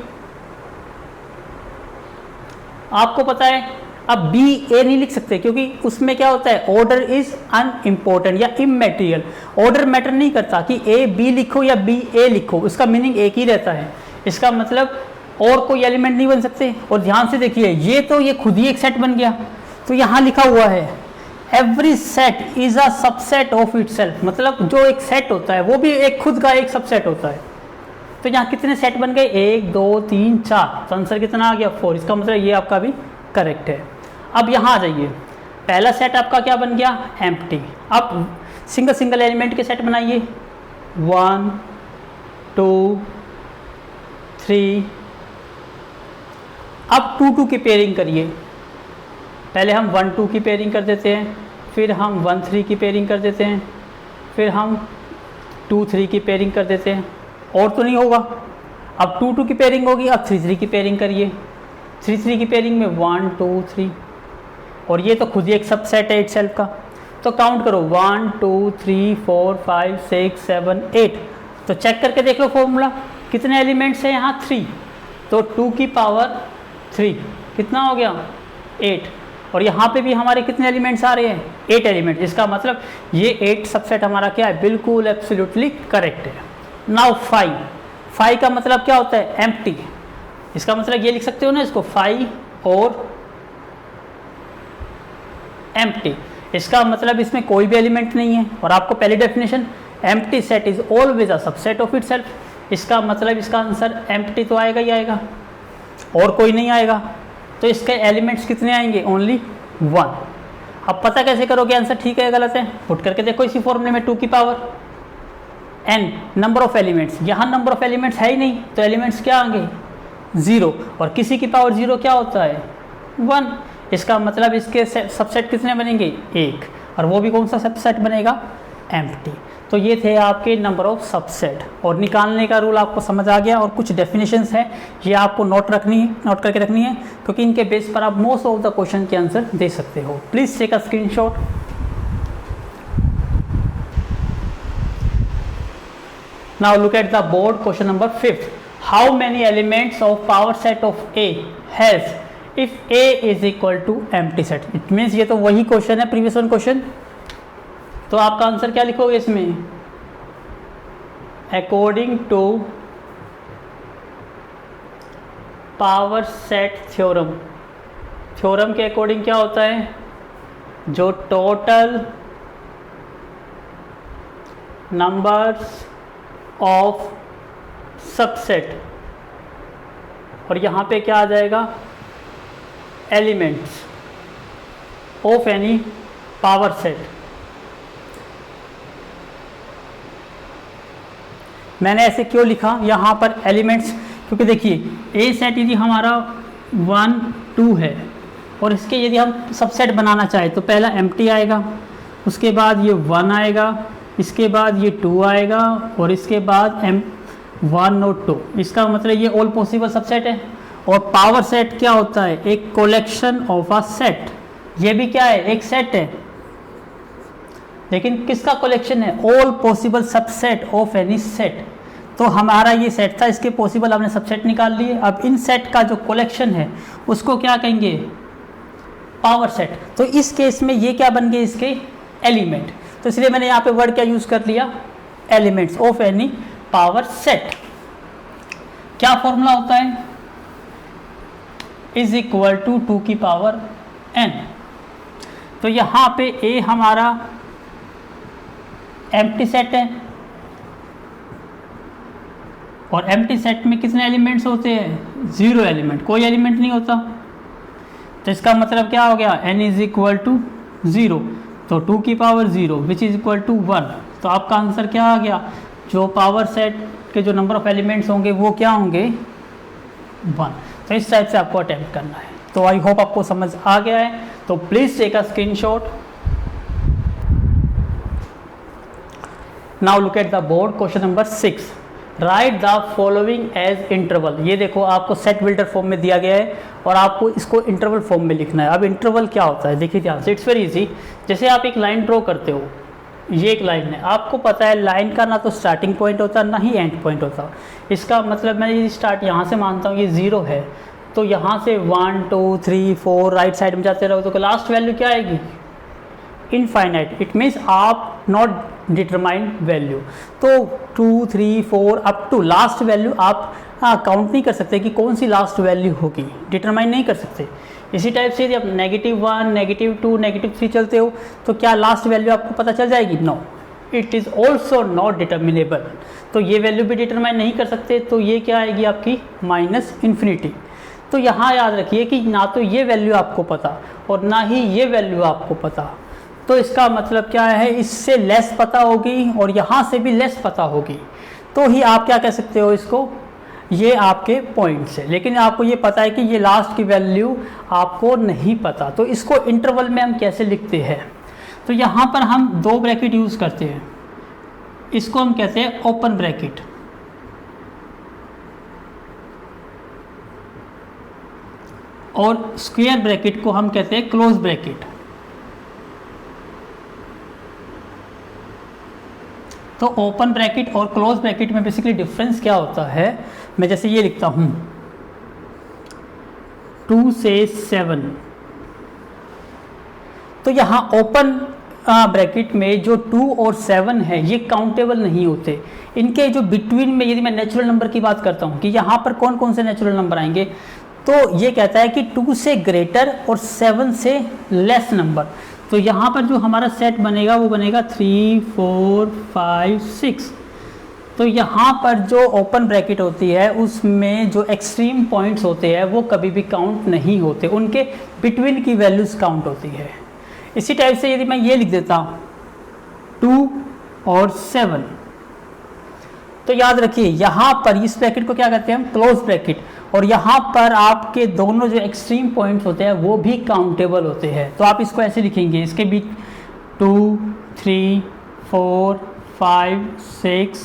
आपको पता है। अब बी ए नहीं लिख सकते क्योंकि उसमें क्या होता है, ऑर्डर इज अनइम्पोर्टेंट या इमैटेरियल। ऑर्डर मैटर नहीं करता कि ए बी लिखो या बी ए लिखो, उसका मीनिंग एक ही रहता है। इसका मतलब और कोई एलिमेंट नहीं बन सकते। और ध्यान से देखिए, ये खुद ही एक सेट बन गया। तो यहाँ लिखा हुआ है every set is a subset of itself. मतलब जो एक सेट होता है वो भी एक खुद का एक सबसेट होता है। तो यहाँ कितने सेट बन गए, 1 2 3 4। तो आंसर कितना आ गया, 4। इसका मतलब ये आपका भी करेक्ट है। अब यहाँ आ जाइए, पहला सेट आपका क्या बन गया, एम्प्टी। अब सिंगल एलिमेंट के सेट बनाइए, 1 2 3। अब 2 की पेयरिंग करिए। पहले हम 1 2 की पेयरिंग कर देते हैं, फिर हम 1 3 की पेयरिंग कर देते हैं, फिर हम 2 3 की पेयरिंग कर देते हैं। और तो नहीं होगा। अब 2 2 की पेयरिंग होगी, अब 3 3 की पेयरिंग करिए। 3 3 की पेयरिंग में 1 2 3। और ये तो खुद ही एक सबसेट है इटसेल्फ का। तो काउंट करो, 1 2 3 4 5 6 7 8। तो चेक करके देख लो फॉर्मूला, कितने एलिमेंट्स हैं यहाँ, 3। तो 2 की पावर 3 कितना हो गया, 8। और यहाँ पे भी हमारे कितने एलिमेंट्स आ रहे हैं, 8 एलिमेंट। इसका मतलब ये 8 सबसेट हमारा क्या है, बिल्कुल एब्सोल्युटली करेक्ट है। नाउ 5 का मतलब क्या होता है, एम्प्टी। इसका मतलब ये लिख सकते हो ना इसको, 5 और एम्प्टी। इसका मतलब इसमें कोई भी एलिमेंट नहीं है, और आपको पहली definition empty set is always a subset of itself. इसका मतलब इसका आंसर एम्प्टी तो आएगा ही आएगा, और कोई नहीं आएगा। तो इसके एलिमेंट्स कितने आएंगे? ओनली 1। अब पता कैसे करोगे आंसर ठीक है या गलत है? पुट करके देखो इसी फॉर्मूले में 2 की power n number of elements. यहाँ नंबर ऑफ एलिमेंट्स है ही नहीं, तो एलिमेंट्स क्या आएंगे? 0, और किसी की पावर 0 क्या होता है? 1। इसका मतलब इसके सबसेट कितने बनेंगे? 1, और वो भी कौन सा सबसेट बनेगा? एम्प्टी। तो ये थे आपके नंबर ऑफ सबसेट, और निकालने का रूल आपको समझ आ गया। और कुछ डेफिनेशंस है, ये आपको नोट करके रखनी है, क्योंकि इनके बेस पर आप मोस्ट ऑफ द क्वेश्चन के आंसर दे सकते हो। Please take a screenshot. Now look at the board. Question number 5. How many elements of power set of A has if A is equal to empty set? It means ये तो वही question है, previous one question. तो आपका answer क्या लिखोगे इसमें? According to power set theorem. Theorem के अकॉर्डिंग क्या होता है? जो टोटल नंबर्स ऑफ सबसेट, और यहाँ पे क्या आ जाएगा? Elements of any power set. मैंने ऐसे क्यों लिखा यहाँ पर एलिमेंट्स? क्योंकि देखिए ए सेट यदि हमारा 1 2 है, और इसके यदि हम सबसेट बनाना चाहें तो पहला एम्प्टी आएगा, उसके बाद ये 1 आएगा, इसके बाद ये 2 आएगा, और इसके बाद M1 और 2। इसका मतलब ये ऑल पॉसिबल सबसेट है। और पावर सेट क्या होता है? एक कलेक्शन ऑफ अ सेट। ये भी क्या है? एक सेट है, लेकिन किसका कलेक्शन है? All possible subset of any set. तो हमारा ये सेट था, इसके पॉसिबल हमने सबसेट निकाल लिए। अब इन सेट का जो कलेक्शन है उसको क्या कहेंगे? Power set. तो इस केस में ये क्या बन गए? इसके एलिमेंट। तो इसलिए मैंने यहाँ पे वर्ड क्या यूज कर लिया? Elements of any power set. क्या फॉर्मूला होता है? इज इक्वल टू 2 की पावर n। तो यहाँ पे A हमारा एम्प्टी सेट है, और एम्प्टी सेट में कितने एलिमेंट्स होते हैं? 0 एलिमेंट, कोई एलिमेंट नहीं होता। तो इसका मतलब क्या हो गया? n इज इक्वल टू 0, तो 2 की power 0 which is equal to 1। तो आपका आंसर क्या आ गया? जो पावर सेट के जो नंबर ऑफ एलिमेंट्स होंगे वो क्या होंगे? 1। तो इस टाइप से आपको अटेम्प्ट करना है। तो आई होप आपको समझ आ गया है। तो please take a screenshot. Now look at the board. Question number 6। Write the following as interval. ये देखो आपको सेट बिल्डर फॉर्म में दिया गया है, और आपको इसको इंटरवल फॉर्म में लिखना है। अब इंटरवल क्या होता है? देखिए ध्यान से, इट्स वेरी इजी। जैसे आप एक लाइन ड्रॉ करते हो, ये एक लाइन है, आपको पता है लाइन का ना तो स्टार्टिंग पॉइंट होता ना ही एंड पॉइंट होता। इसका मतलब मैं ये स्टार्ट यहाँ से मानता हूँ ये 0 है, तो यहाँ से 1 2 3 4 राइट साइड में जाते रहो, तो लास्ट वैल्यू क्या आएगी? इनफाइनाइट। इट मीन्स आप नॉट डिटरमाइन वैल्यू। तो 2 3 4 अप टू लास्ट वैल्यू आप काउंट नहीं कर सकते कि कौन सी लास्ट वैल्यू होगी, डिटरमाइन नहीं कर सकते। इसी टाइप से यदि आप -1 -2 -3 चलते हो, तो क्या लास्ट वैल्यू आपको पता चल जाएगी? No, it is also not determinable. तो ये वैल्यू भी डिटरमाइन नहीं कर सकते, तो ये क्या आएगी आपकी? -∞। तो यहाँ याद रखिए कि ना तो ये वैल्यू आपको पता और ना ही ये वैल्यू आपको पता। तो इसका मतलब क्या है? इससे लेस पता होगी और यहाँ से भी लेस पता होगी, तो ही आप क्या कह सकते हो इसको? ये आपके पॉइंट्स है। लेकिन आपको ये पता है कि ये लास्ट की वैल्यू आपको नहीं पता, तो इसको इंटरवल में हम कैसे लिखते हैं? तो यहाँ पर हम 2 ब्रैकेट यूज़ करते हैं। इसको हम कहते हैं ओपन ब्रैकेट, और स्क्वायर ब्रैकेट को हम कहते हैं क्लोज ब्रैकेट। तो ओपन ब्रैकेट और क्लोज ब्रैकेट में बेसिकली डिफरेंस क्या होता है? मैं जैसे ये लिखता हूँ 2 से 7, तो यहाँ ओपन ब्रैकेट में जो 2 और 7 है ये काउंटेबल नहीं होते। इनके जो बिटवीन में यदि मैं नेचुरल नंबर की बात करता हूँ कि यहाँ पर कौन कौन से नेचुरल नंबर आएंगे, तो ये कहता है कि 2 से ग्रेटर और 7 से लेस नंबर। तो यहाँ पर जो हमारा सेट बनेगा वो बनेगा 3 4 5 6। तो यहाँ पर जो ओपन ब्रैकेट होती है उसमें जो एक्सट्रीम पॉइंट्स होते हैं वो कभी भी काउंट नहीं होते, उनके बिटवीन की वैल्यूज़ काउंट होती है। इसी टाइप से यदि मैं ये लिख देता हूँ 2 और 7, तो याद रखिए यहाँ पर इस ब्रैकेट को क्या कहते हैं हम, क्लोज ब्रैकेट, और यहाँ पर आपके दोनों जो एक्सट्रीम पॉइंट्स होते हैं वो भी काउंटेबल होते हैं। तो आप इसको ऐसे लिखेंगे, इसके बीच 2 3 4 5 6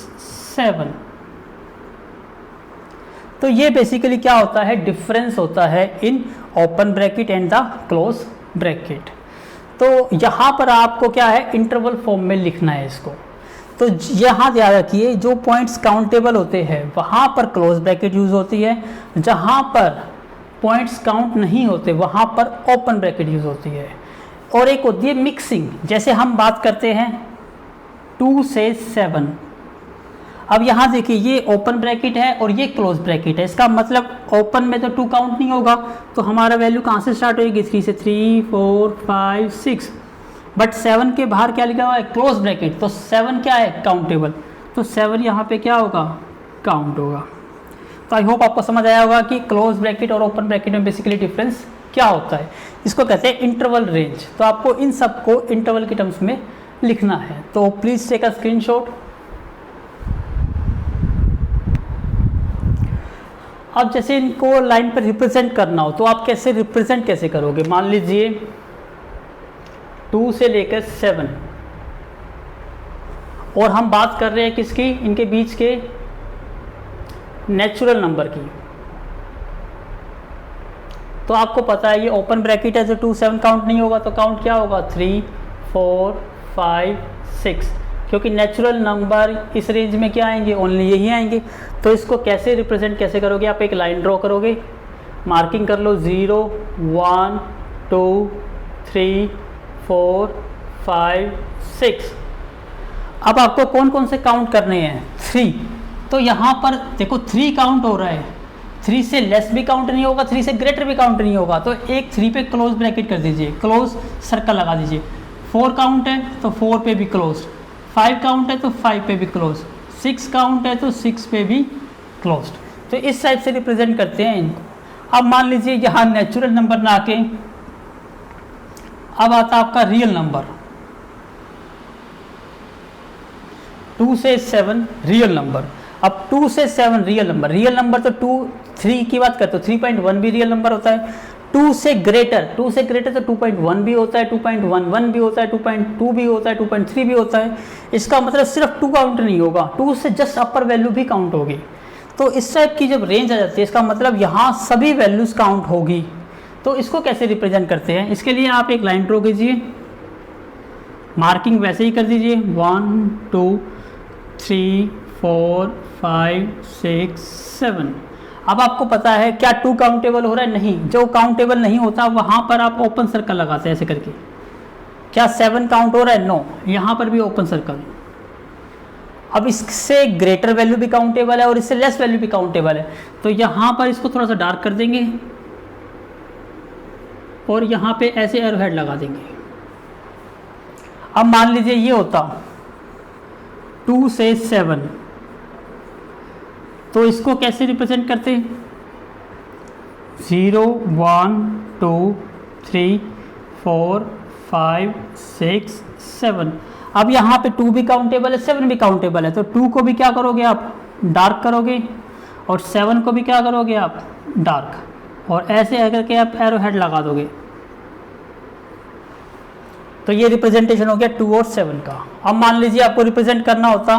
7। तो ये बेसिकली क्या होता है, डिफरेंस होता है in open bracket and the close bracket. तो यहाँ पर आपको क्या है, इंटरवल फॉर्म में लिखना है इसको। तो यहाँ याद रखिए जो पॉइंट्स काउंटेबल होते हैं वहाँ पर क्लोज ब्रैकेट यूज होती है, जहाँ पर पॉइंट्स काउंट नहीं होते वहाँ पर ओपन ब्रैकेट यूज होती है। और एक होती है मिक्सिंग, जैसे हम बात करते हैं 2 से 7। अब यहाँ देखिए ये ओपन ब्रैकेट है और ये क्लोज ब्रैकेट है, इसका मतलब ओपन में तो 2 काउंट नहीं होगा, तो हमारा वैल्यू कहाँ से स्टार्ट होगी, 3 से 3 4 5 6। बट 7 के बाहर क्या लिखा हुआ है, क्लोज ब्रैकेट, तो 7 क्या है, काउंटेबल, तो 7 यहाँ पे क्या होगा, काउंट होगा। तो आई होप आपको समझ आया होगा कि क्लोज ब्रैकेट और ओपन ब्रैकेट में बेसिकली डिफरेंस क्या होता है। इसको कहते हैं इंटरवल रेंज। तो आपको इन सबको इंटरवल के टर्म्स में लिखना है। तो प्लीज़ टेक अ स्क्रीनशॉट। अब जैसे इनको लाइन पर रिप्रेजेंट करना हो तो आप कैसे रिप्रेजेंट कैसे करोगे, मान लीजिए 2 से लेकर 7 और हम बात कर रहे हैं किसकी, इनके बीच के नेचुरल नंबर की। तो आपको पता है ये ओपन ब्रैकेट है, जो 2 7 काउंट नहीं होगा, तो काउंट क्या होगा 3 4 5 6, क्योंकि नेचुरल नंबर इस रेंज में क्या आएंगे, ओनली यही आएंगे। तो इसको कैसे रिप्रेजेंट कैसे करोगे, आप एक लाइन ड्रॉ करोगे, मार्किंग कर लो 0 1 2 3 4 5 6। अब आपको कौन कौन से काउंट करने हैं, 3। तो यहाँ पर देखो 3 काउंट हो रहा है, 3 से लेस भी काउंट नहीं होगा, 3 से ग्रेटर भी काउंट नहीं होगा, तो एक 3 पे क्लोज ब्रैकेट कर दीजिए, क्लोज सर्कल लगा दीजिए। 4 काउंट है तो 4 पे भी क्लोज, 5 काउंट है तो 5 पे भी क्लोज, 6 काउंट है तो 6 पे भी क्लोज। तो इस टाइप से रिप्रेजेंट करते हैं इनको। अब मान लीजिए यहाँ नेचुरल नंबर ना आके अब आता आपका रियल नंबर, 2 से 7 रियल नंबर। अब 2 से 7 रियल नंबर तो 2 3 की बात करते हो, 3.1 भी रियल नंबर होता है। 2 से ग्रेटर तो 2.1 भी होता है, 2.11 भी होता है, 2.2 भी होता है, 2.3 भी होता है। इसका मतलब सिर्फ 2 काउंट नहीं होगा, 2 से जस्ट अपर वैल्यू भी काउंट होगी। तो इस टाइप की जब रेंज आ जाती है इसका मतलब यहाँ सभी वैल्यूज काउंट होगी। तो इसको कैसे रिप्रेजेंट करते हैं, इसके लिए आप एक लाइन ड्रॉ कीजिए, मार्किंग वैसे ही कर दीजिए 1 2 3 4 5 6 7। अब आपको पता है क्या 2 काउंटेबल हो रहा है, नहीं, जो काउंटेबल नहीं होता वहाँ पर आप ओपन सर्कल लगाते हैं ऐसे करके। क्या 7 काउंट हो रहा है, नो, यहाँ पर भी ओपन सर्कल। अब इससे ग्रेटर वैल्यू भी काउंटेबल है और इससे लेस वैल्यू भी काउंटेबल है, तो यहाँ पर इसको थोड़ा सा डार्क कर देंगे और यहाँ पे ऐसे एरो हेड लगा देंगे। अब मान लीजिए ये होता 2 से 7, तो इसको कैसे रिप्रेजेंट करते, 0 1 2 3 4 5 6 7। अब यहाँ पे 2 भी काउंटेबल है, 7 भी काउंटेबल है, तो 2 को भी क्या करोगे आप, डार्क करोगे, और 7 को भी क्या करोगे आप, डार्क, और ऐसे करके आप एरो हेड लगा दोगे। तो ये रिप्रेजेंटेशन हो गया 2 और 7 का। अब मान लीजिए आपको रिप्रेजेंट करना होता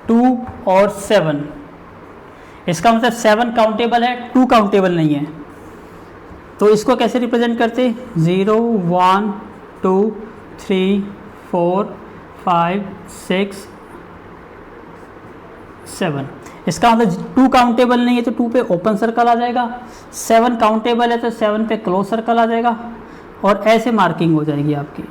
2 और 7, इसका मतलब 7 काउंटेबल है, 2 काउंटेबल नहीं है, तो इसको कैसे रिप्रेजेंट करते, 0 1 2 3 4 5 6 7। इसका मतलब 2 काउंटेबल नहीं है तो 2 पे ओपन सर्कल आ जाएगा, 7 काउंटेबल है तो 7 पे क्लोज सर्कल आ जाएगा, और ऐसे मार्किंग हो जाएगी आपकी।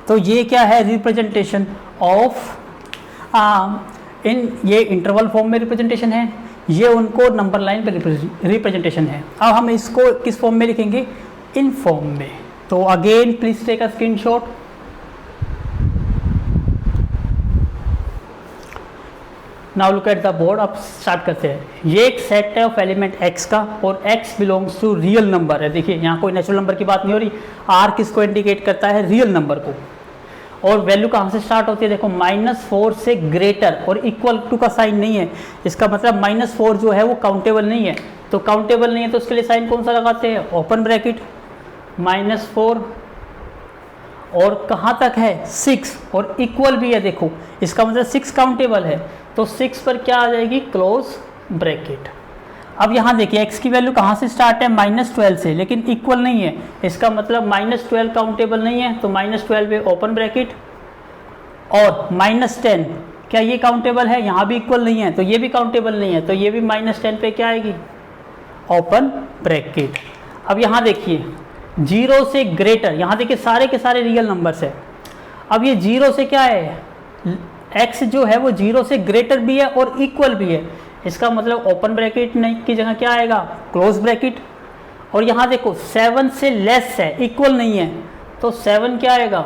तो ये क्या है, रिप्रेजेंटेशन ऑफ इन ये इंटरवल फॉर्म में रिप्रेजेंटेशन है, ये उनको नंबर लाइन पर रिप्रेजेंटेशन है। अब हम इसको किस फॉर्म में लिखेंगे, इन फॉर्म में। तो अगेन please take a screenshot. Now look at the board. अब स्टार्ट करते हैं। ये एक सेट है ऑफ एलिमेंट x का और x belongs to real number है। देखिए यहाँ कोई नेचुरल नंबर की बात नहीं हो रही, r किसको इंडिकेट करता है, रियल नंबर को। और वैल्यू कहाँ से स्टार्ट होती है, देखो -4 से ग्रेटर और इक्वल टू का साइन नहीं है, इसका मतलब -4 जो है वो काउंटेबल नहीं है। तो काउंटेबल नहीं है तो उसके लिए साइन कौन सा लगाते हैं, ओपन ब्रैकेट -4 और कहाँ तक है 6 और इक्वल भी है, देखो इसका मतलब 6 काउंटेबल है तो 6 पर क्या आ जाएगी, क्लोज ब्रैकेट। अब यहाँ देखिए x की वैल्यू कहाँ से स्टार्ट है, -12 से, लेकिन इक्वल नहीं है, इसका मतलब -12 काउंटेबल नहीं है तो -12 पे ओपन ब्रैकेट। और -10 क्या ये काउंटेबल है, यहाँ भी इक्वल नहीं है तो ये भी काउंटेबल नहीं है, तो ये भी -10 पे क्या आएगी, ओपन ब्रैकेट। अब यहाँ देखिए 0 से ग्रेटर, यहाँ देखिए सारे के सारे रियल नंबर्स है। अब ये 0 से क्या है, x जो है वो 0 से ग्रेटर भी है और इक्वल भी है, इसका मतलब ओपन ब्रैकेट नहीं की जगह क्या आएगा, क्लोज ब्रैकेट। और यहाँ देखो 7 से लेस है, इक्वल नहीं है, तो 7 क्या आएगा,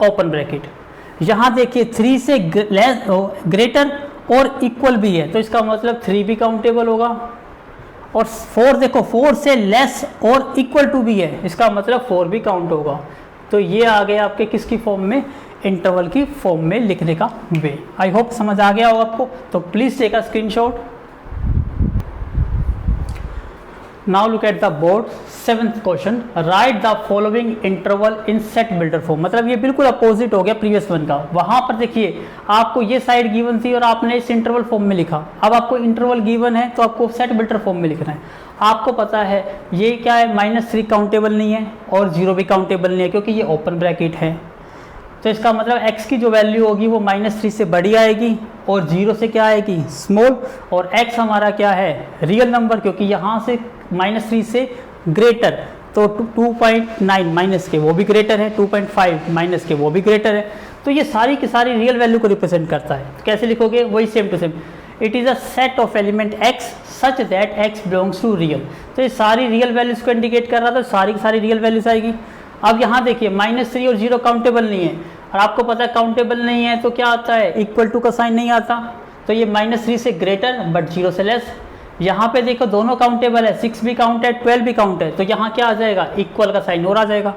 ओपन ब्रैकेट। यहाँ देखिए 3 से ग्रेटर और इक्वल भी है, तो इसका मतलब 3 भी काउंटेबल होगा। और 4 देखो 4 से लेस और इक्वल टू भी है, इसका मतलब 4 भी काउंट होगा। तो ये आ गया आपके किसकी फॉर्म में, इंटरवल की फॉर्म में लिखने का वे। आई होप समझ आ गया हो आपको। तो please take a screenshot. Now look at the board. 7th question, write the following interval in set builder form. मतलब ये बिल्कुल अपोजिट हो गया प्रीवियस वन का। वहां पर देखिए आपको ये साइड गिवन थी और आपने इस इंटरवल फॉर्म में लिखा। अब आपको इंटरवल गिवन है तो आपको सेट बिल्डर फॉर्म में लिखना है। आपको पता है ये क्या है, -3 काउंटेबल नहीं है और 0 भी काउंटेबल नहीं है क्योंकि ये ओपन ब्रैकेट है। तो इसका मतलब x की जो वैल्यू होगी वो -3 से बड़ी आएगी और 0 से क्या आएगी, स्मॉल। और x हमारा क्या है, रियल नंबर, क्योंकि यहाँ से -3 से ग्रेटर, तो 2.9 माइनस के वो भी ग्रेटर है, 2.5 माइनस के वो भी ग्रेटर है। तो ये सारी की सारी रियल वैल्यू को रिप्रेजेंट करता है। कैसे लिखोगे, वही same to same, it is a set of element x such that x belongs to real. तो ये सारी रियल वैल्यूज को इंडिकेट कर रहा था, सारी की सारी रियल वैल्यूज आएगी। अब यहाँ देखिए -3 और 0 काउंटेबल नहीं है, और आपको पता है काउंटेबल नहीं है तो क्या आता है, इक्वल टू का साइन नहीं आता। तो ये -3 से ग्रेटर बट 0 से लेस। यहाँ पे देखो दोनों काउंटेबल है, 6 भी काउंट है, 12 भी काउंट है, तो यहाँ क्या आ जाएगा, इक्वल का साइन और आ जाएगा।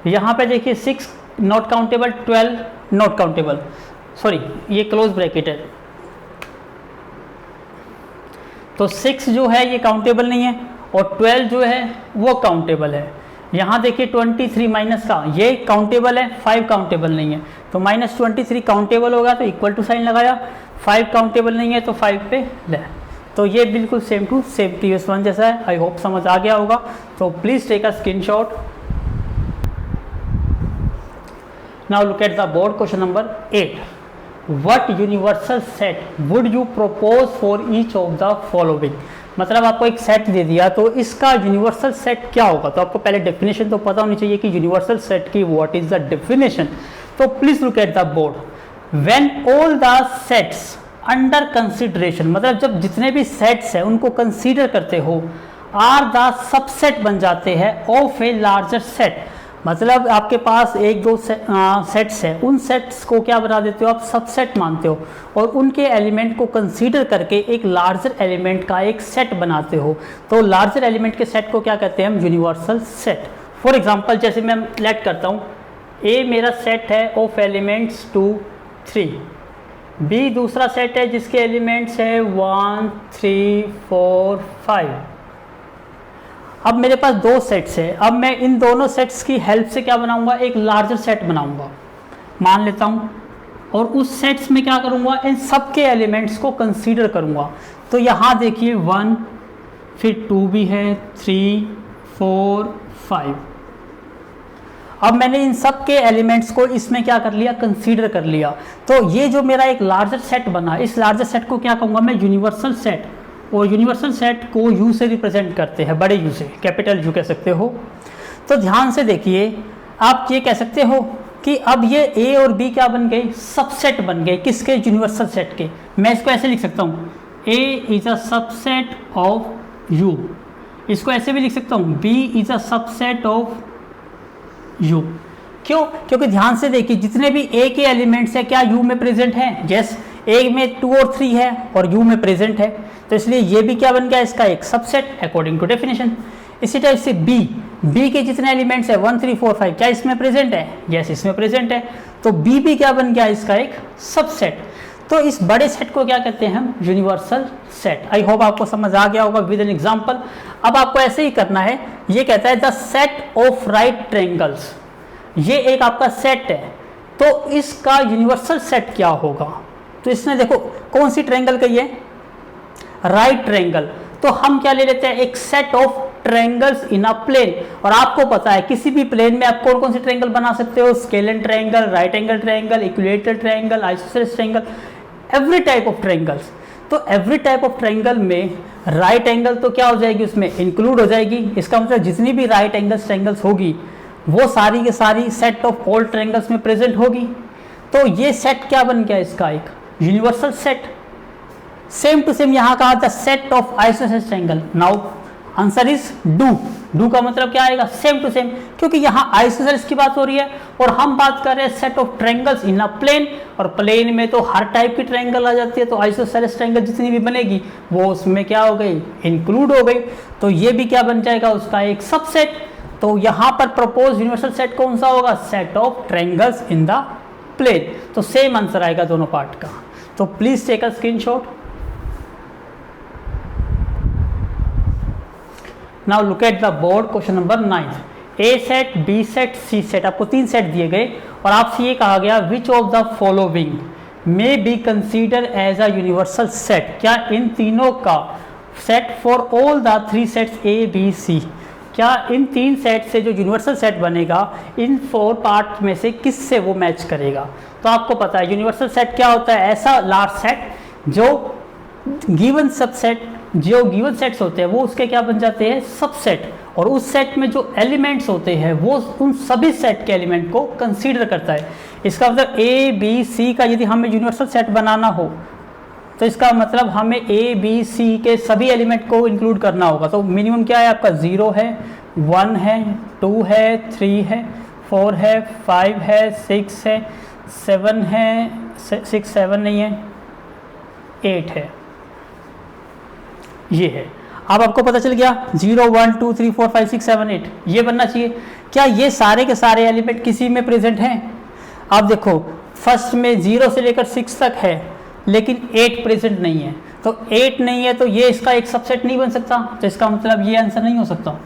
यहाँ पे देखिए 6 not countable, 12 not countable, sorry ये क्लोज ब्रैकेट है, तो 6 जो है ये काउंटेबल नहीं है और 12 जो है वो काउंटेबल है। यहाँ देखिए 23 माइनस का ये काउंटेबल है, 5 काउंटेबल नहीं है, तो -23 काउंटेबल होगा तो इक्वल टू साइन लगाया, 5 काउंटेबल नहीं है तो 5 पे ले। तो ये बिल्कुल same to same previous one जैसा है। आई होप समझ आ गया होगा। तो please take a screenshot. Now look at the board. Question number 8, what universal set would you propose for each of the following. मतलब आपको एक सेट दे दिया तो इसका यूनिवर्सल सेट क्या होगा। तो आपको पहले डेफिनेशन तो पता होनी चाहिए कि यूनिवर्सल सेट की व्हाट इज द डेफिनेशन। तो please look at the board. When all the sets under consideration, मतलब जब जितने भी सेट्स हैं उनको कंसीडर करते हो, आर द सबसेट बन जाते हैं ऑफ ए लार्जर सेट। मतलब आपके पास एक दो सेट्स हैं, उन सेट्स को क्या बना देते हो आप, सबसेट मानते हो, और उनके एलिमेंट को कंसीडर करके एक लार्जर एलिमेंट का एक सेट बनाते हो। तो लार्जर एलिमेंट के सेट को क्या कहते हैं हम, यूनिवर्सल सेट। फॉर एग्जांपल जैसे मैं लेट करता हूँ, ए मेरा सेट है ऑफ एलिमेंट्स 2 3, बी दूसरा सेट है जिसके एलिमेंट्स है 1 3 4 5। अब मेरे पास दो सेट्स है, अब मैं इन दोनों सेट्स की हेल्प से क्या बनाऊंगा, एक लार्जर सेट बनाऊंगा मान लेता हूं, और उस सेट्स में क्या करूंगा, इन सब के एलिमेंट्स को कंसीडर करूंगा। तो यहां देखिए 1, फिर 2 भी है, 3 4 5। अब मैंने इन सब के एलिमेंट्स को इसमें क्या कर लिया, कंसीडर कर लिया। तो ये जो मेरा एक लार्जर सेट बना, इस लार्जर सेट को क्या कहूँगा मैं, यूनिवर्सल सेट। और यूनिवर्सल सेट को यू से रिप्रेजेंट करते हैं, बड़े यू से, कैपिटल यू कह सकते हो। तो ध्यान से देखिए, आप ये कह सकते हो कि अब ये ए और बी क्या बन गए, सबसेट बन गए, किसके, यूनिवर्सल सेट के। मैं इसको ऐसे लिख सकता हूँ, A is a subset of U। इसको ऐसे भी लिख सकता हूँ, B is a subset of U। क्यों? क्योंकि ध्यान से देखिए जितने भी A के एलिमेंट्स है क्या U में प्रेजेंट है? यस, A में 2 और 3 है और U में प्रेजेंट है, तो इसलिए ये भी क्या बन गया इसका एक सबसेट अकॉर्डिंग टू डेफिनेशन। इसी टाइप से B के जितने एलिमेंट्स है 1 3 4 5 क्या इसमें प्रेजेंट है? यस, इसमें प्रेजेंट है, तो B भी क्या बन गया इसका एक सबसेट। तो इस बड़े सेट को क्या कहते हैं हम? Universal set. आई होप आपको समझ आ गया होगा विद एन एग्जांपल। अब आपको ऐसे ही करना है, ये कहता है the set of right triangles, ये एक आपका सेट है, तो इसका यूनिवर्सल सेट क्या होगा? तो इसने देखो कौन सी ट्रायंगल कही है? Right triangle. तो हम क्या ले लेते हैं? एक set of triangles in a plane. और आपको पता है किसी भी प्लेन में आप कौन कौन से ट्रायंगल बना सकते हो? Scalene triangle, right angle triangle, equilateral triangle, isosceles triangle, every type of triangles. तो एवरी टाइप ऑफ ट्रायंगल में राइट एंगल तो क्या हो जाएगी? उसमें इंक्लूड हो जाएगी। इसका मतलब जितनी भी राइट एंगल्स ट्रायंगल्स होगी वो सारी की सारी सेट ऑफ ऑल ट्रायंगल्स में प्रेजेंट होगी। तो ये सेट क्या बन गया इसका एक universal set. Same to same यहाँ कहा था set of isosceles triangle. Now answer is do का मतलब क्या आएगा? सेम टू सेम, क्योंकि यहाँ आइसोसेलेस की बात हो रही है और हम बात कर रहे हैं set of triangles in a plane, और प्लेन में तो हर टाइप की ट्रायंगल आ जाती है, तो आइसोसेलेस ट्रायंगल जितनी भी बनेगी वो उसमें क्या हो गई? इंक्लूड हो गई। तो ये भी क्या बन जाएगा? उसका एक सबसेट। तो यहाँ पर प्रपोज यूनिवर्सल सेट कौन सा होगा? Set of triangles in the plane. तो सेम आंसर आएगा दोनों पार्ट का। तो please take a screenshot. Now look at the board, question number 9। A set, B set, C set, आपको 3 सेट दिए गए और आपसे ये कहा गया which of the following may be consider as a universal set. क्या इन तीनों का set for all the 3 sets A B C, क्या इन 3 सेट से जो यूनिवर्सल सेट बनेगा इन 4 पार्ट में से किस से वो मैच करेगा? तो आपको पता है यूनिवर्सल सेट क्या होता है? ऐसा लार्ज सेट जो गिवन सबसेट, जो गिवन सेट्स होते हैं वो उसके क्या बन जाते हैं? सबसेट। और उस सेट में जो एलिमेंट्स होते हैं वो उन सभी सेट के एलिमेंट को कंसीडर करता है। इसका मतलब ए बी सी का यदि हमें यूनिवर्सल सेट बनाना हो तो इसका मतलब हमें ए बी सी के सभी एलिमेंट को इंक्लूड करना होगा। तो मिनिमम क्या है आपका? 0 है, 1 है, 2 है, 3 है, 4 है, 5 है, 6 है, 7 है, 6 7 नहीं है, 8 है, ये है। अब आपको पता चल गया 0 1 2 3 4 5 6 7 8 ये बनना चाहिए। क्या ये सारे के सारे एलिमेंट किसी में प्रेजेंट हैं? आप देखो फर्स्ट में 0 से लेकर 6 तक है लेकिन 8 प्रेजेंट नहीं है, तो 8 नहीं है तो ये इसका एक सबसेट नहीं बन सकता, तो इसका मतलब ये आंसर नहीं हो सकता।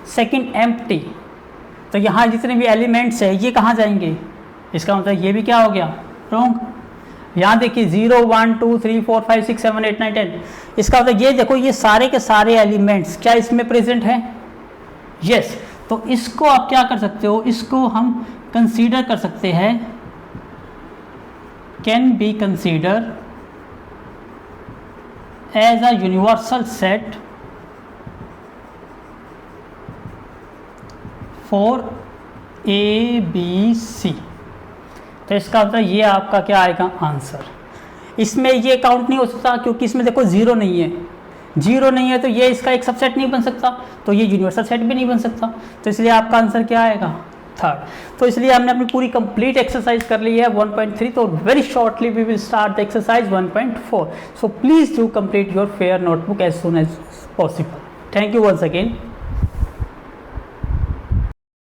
सेकंड एम्प्टी, तो यहाँ जितने भी एलिमेंट्स है ये कहाँ जाएंगे? इसका मतलब ये भी क्या हो गया? रॉन्ग। यहाँ देखिए 0 1 2 3 4 5 6 7 8 9 10, इसका मतलब ये देखो ये सारे के सारे एलिमेंट्स क्या इसमें प्रेजेंट हैं? यस। तो इसको आप क्या कर सकते हो? इसको हम कंसीडर कर सकते हैं, can be consider as a universal set for A B C. तो इसका मतलब ये आपका क्या आएगा? आंसर। इसमें ये काउंट नहीं हो सकता क्योंकि इसमें देखो 0 नहीं है, 0 नहीं है तो ये इसका एक सबसेट नहीं बन सकता, तो ये यूनिवर्सल सेट भी नहीं बन सकता, तो इसलिए आपका आंसर क्या आएगा? 3rd। तो इसलिए हमने अपनी पूरी कंप्लीट एक्सरसाइज कर ली है 1.3। तो very shortly we will start the exercise 1.4। So please do complete your fair notebook as soon as possible. Thank you once again.